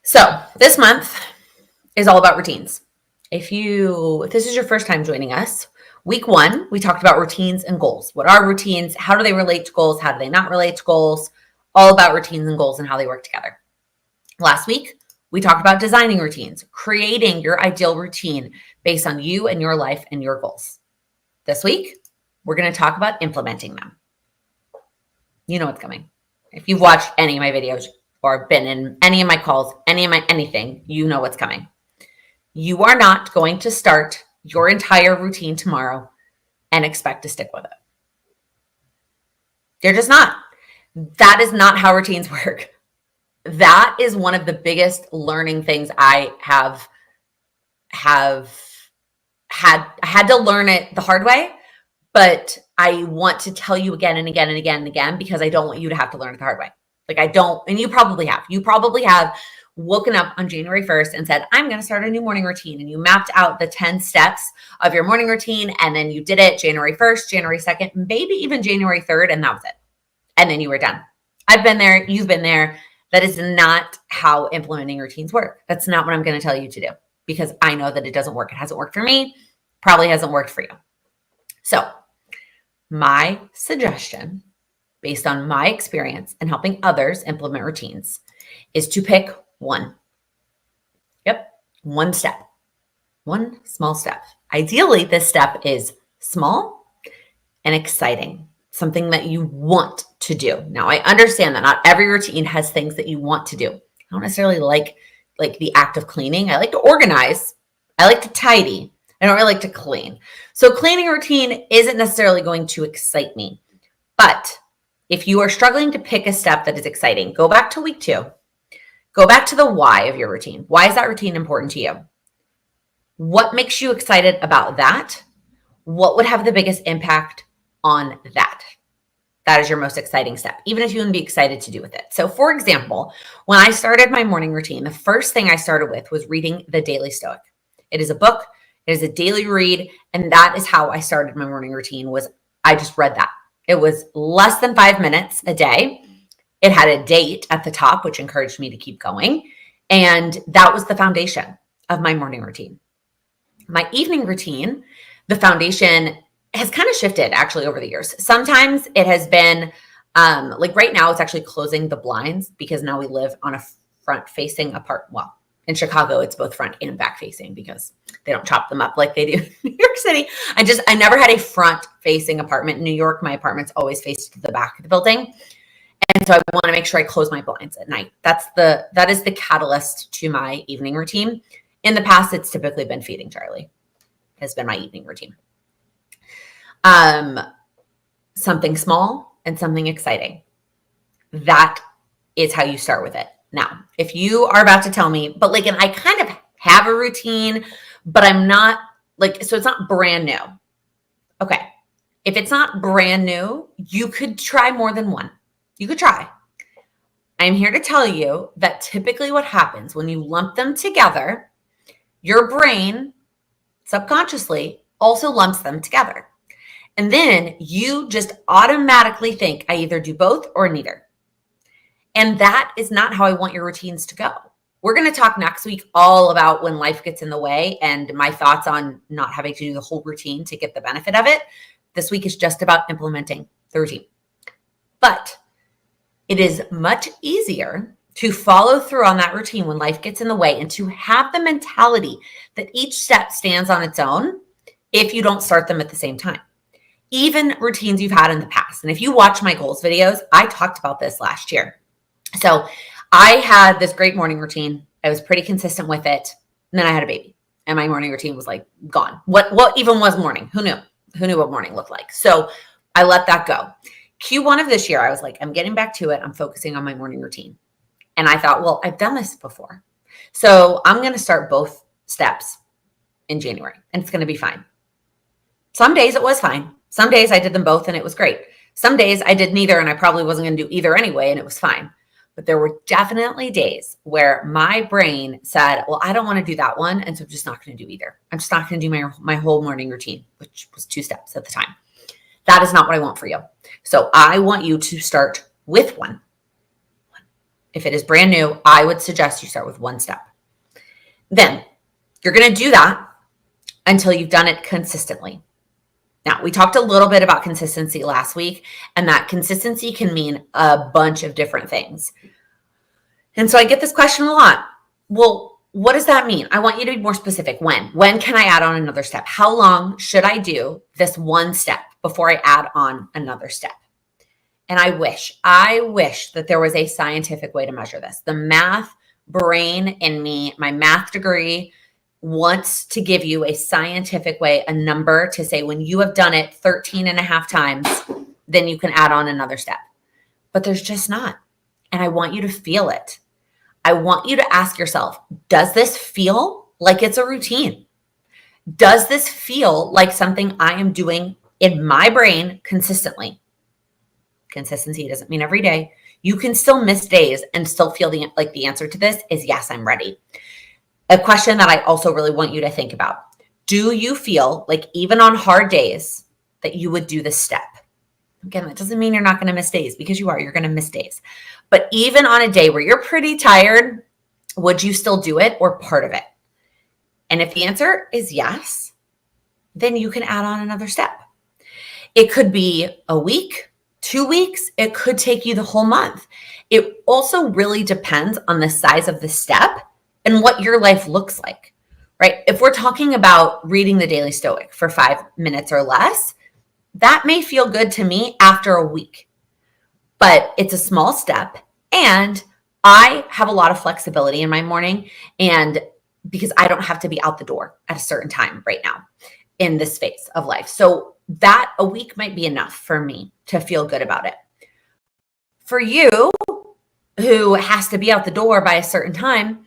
So this month is all about routines. If this is your first time joining us, week 1, we talked about routines and goals. What are routines? How do they relate to goals? How do they not relate to goals? All about routines and goals and how they work together. Last week, we talked about designing routines, creating your ideal routine based on you and your life and your goals. This week, we're going to talk about implementing them. You know what's coming. If you've watched any of my videos or been in any of my calls, anything, you know what's coming. You are not going to start your entire routine tomorrow and expect to stick with it. You're just not. That is not how routines work. That is one of the biggest learning things I have had to learn it the hard way, but I want to tell you again and again and again and again because I don't want you to have to learn it the hard way. Like I don't, and you probably have. You probably have woken up on January 1st and said, I'm going to start a new morning routine. And you mapped out the 10 steps of your morning routine. And then you did it January 1st, January 2nd, maybe even January 3rd. And that was it. And then you were done. I've been there. You've been there. That is not how implementing routines work. That's not what I'm going to tell you to do because I know that it doesn't work. It hasn't worked for me. Probably hasn't worked for you. So my suggestion, based on my experience and helping others implement routines, is to pick one. Yep, one step, one small step. Ideally, this step is small and exciting, something that you want to do. Now, I understand that not every routine has things that you want to do. I don't necessarily like the act of cleaning. I like to organize. I like to tidy. I don't really like to clean. So cleaning routine isn't necessarily going to excite me. But if you are struggling to pick a step that is exciting, go back to week 2. Go back to the why of your routine. Why is that routine important to you? What makes you excited about that? What would have the biggest impact on that? That is your most exciting step, even if you wouldn't be excited to do with it. So for example, when I started my morning routine, the first thing I started with was reading The Daily Stoic. It is a book. It is a daily read. And that is how I started my morning routine was I just read that. It was less than 5 minutes a day. It had a date at the top, which encouraged me to keep going. And that was the foundation of my morning routine. My evening routine, the foundation has kind of shifted actually over the years. Sometimes it has been like right now, it's actually closing the blinds because now we live on a front facing apartment. Well, in Chicago, it's both front and back facing because they don't chop them up like they do in New York City. I never had a front facing apartment. In New York, my apartments always faced the back of the building. And so I want to make sure I close my blinds at night. That is the catalyst to my evening routine. In the past, it's typically been feeding Charlie has been my evening routine. Something small and something exciting. That is how you start with it. Now, if you are about to tell me, but Laken, I kind of have a routine, but I'm not so it's not brand new. Okay. If it's not brand new, you could try more than one. You could try. I'm here to tell you that typically what happens when you lump them together, your brain subconsciously also lumps them together. And then you just automatically think, I either do both or neither. And that is not how I want your routines to go. We're going to talk next week all about when life gets in the way and my thoughts on not having to do the whole routine to get the benefit of it. This week is just about implementing the routine. But it is much easier to follow through on that routine when life gets in the way and to have the mentality that each step stands on its own if you don't start them at the same time. Even routines you've had in the past. And if you watch my goals videos, I talked about this last year. So I had this great morning routine. I was pretty consistent with it. And then I had a baby and my morning routine was like gone. What even was morning? Who knew? Who knew what morning looked like? So I let that go. Q1 of this year, I was like, I'm getting back to it. I'm focusing on my morning routine. And I thought, well, I've done this before. So I'm going to start both steps in January and it's going to be fine. Some days it was fine. Some days I did them both and it was great. Some days I did neither and I probably wasn't going to do either anyway and it was fine. But there were definitely days where my brain said, well, I don't want to do that one. And so I'm just not going to do either. I'm just not going to do my whole morning routine, which was 2 steps at the time. That is not what I want for you. So I want you to start with one. If it is brand new, I would suggest you start with one step. Then you're going to do that until you've done it consistently. Now, we talked a little bit about consistency last week, and that consistency can mean a bunch of different things. And so I get this question a lot. Well, what does that mean? I want you to be more specific. When can I add on another step? How long should I do this one step before I add on another step? And I wish that there was a scientific way to measure this. The math brain in me, my math degree, wants to give you a scientific way, a number to say when you have done it 13 and a half times, then you can add on another step. But there's just not. And I want you to feel it. I want you to ask yourself, does this feel like it's a routine? Does this feel like something I am doing in my brain consistently? Consistency doesn't mean every day. You can still miss days and still feel like the answer to this is yes, I'm ready. A question that I also really want you to think about. Do you feel like even on hard days that you would do this step? Again, that doesn't mean you're not going to miss days, because you're going to miss days. But even on a day where you're pretty tired, would you still do it or part of it? And if the answer is yes, then you can add on another step. It could be a week, 2 weeks. It could take you the whole month. It also really depends on the size of the step and what your life looks like, right? If we're talking about reading the Daily Stoic for 5 minutes or less, that may feel good to me after a week, but it's a small step. And I have a lot of flexibility in my morning, and because I don't have to be out the door at a certain time right now in this phase of life. So that a week might be enough for me to feel good about it. For you, who has to be out the door by a certain time,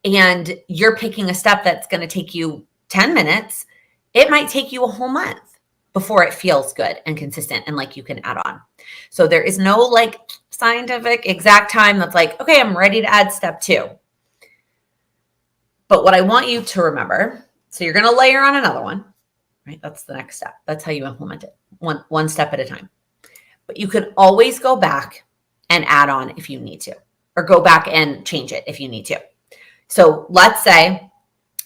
and you're picking a step that's going to take you 10 minutes, it might take you a whole month before it feels good and consistent and like you can add on. So there is no like scientific exact time that's like, okay, I'm ready to add step 2. But what I want you to remember, so you're going to layer on another one, right? That's the next step. That's how you implement it, one step at a time. But you can always go back and add on if you need to, or go back and change it if you need to. So let's say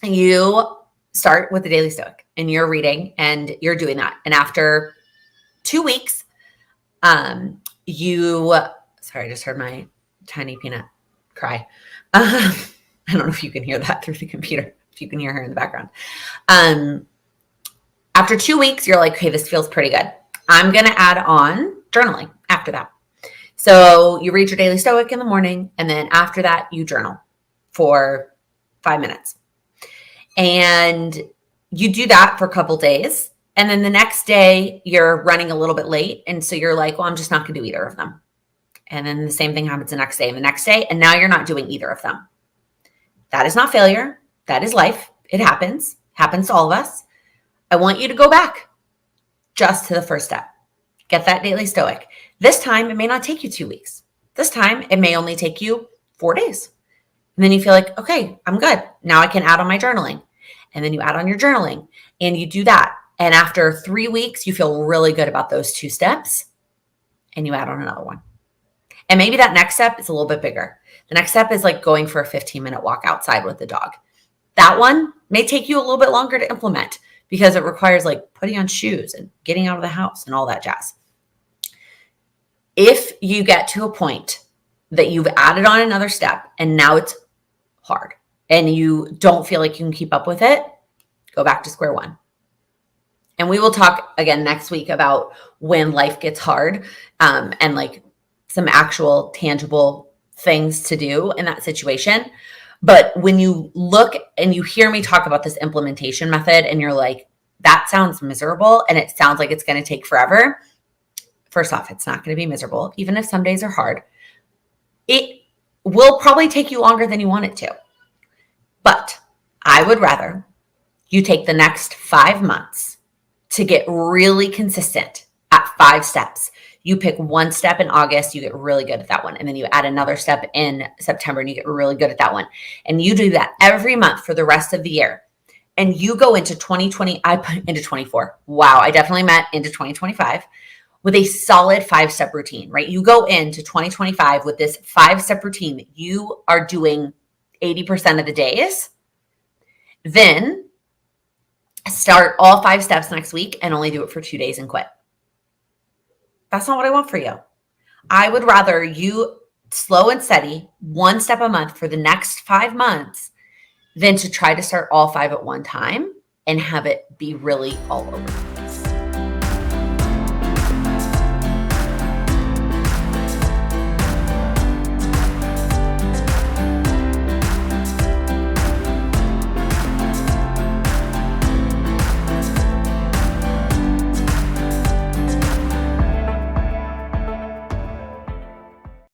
you start with the Daily Stoic and you're reading and you're doing that. And after 2 weeks, sorry, I just heard my tiny peanut cry. I don't know if you can hear that through the computer, if you can hear her in the background. After 2 weeks, you're like, okay, this feels pretty good. I'm going to add on journaling after that. So you read your Daily Stoic in the morning, and then after that, you journal for 5 minutes. And you do that for a couple days. And then the next day, you're running a little bit late. And so you're like, well, I'm just not going to do either of them. And then the same thing happens the next day and the next day. And now you're not doing either of them. That is not failure. That is life. It happens to all of us. I want you to go back just to the first step. Get that Daily Stoic. This time, it may not take you 2 weeks. This time, it may only take you 4 days. And then you feel like, okay, I'm good. Now I can add on my journaling. And then you add on your journaling and you do that. And after 3 weeks, you feel really good about those 2 steps and you add on another one. And maybe that next step is a little bit bigger. The next step is like going for a 15-minute walk outside with the dog. That one may take you a little bit longer to implement because it requires like putting on shoes and getting out of the house and all that jazz. If you get to a point that you've added on another step and now it's hard and you don't feel like you can keep up with it, go back to square one. And we will talk again next week about when life gets hard and like some actual tangible things to do in that situation. But when you look and you hear me talk about this implementation method and you're like, that sounds miserable and it sounds like it's going to take forever. First off, it's not going to be miserable. Even if some days are hard, it will probably take you longer than you want it to. But I would rather you take the next 5 months to get really consistent at 5 steps. You pick one step in August, you get really good at that one. And then you add another step in September and you get really good at that one. And you do that every month for the rest of the year. And you go into 2020, I put into 24. Wow, I definitely meant into 2025. with a solid 5-step routine, right? You go into 2025 with this 5-step routine that you are doing 80% of the days, then start all 5 steps next week and only do it for 2 days and quit. That's not what I want for you. I would rather you slow and steady, 1 step a month for the next 5 months than to try to start all 5 at one time and have it be really all over the place.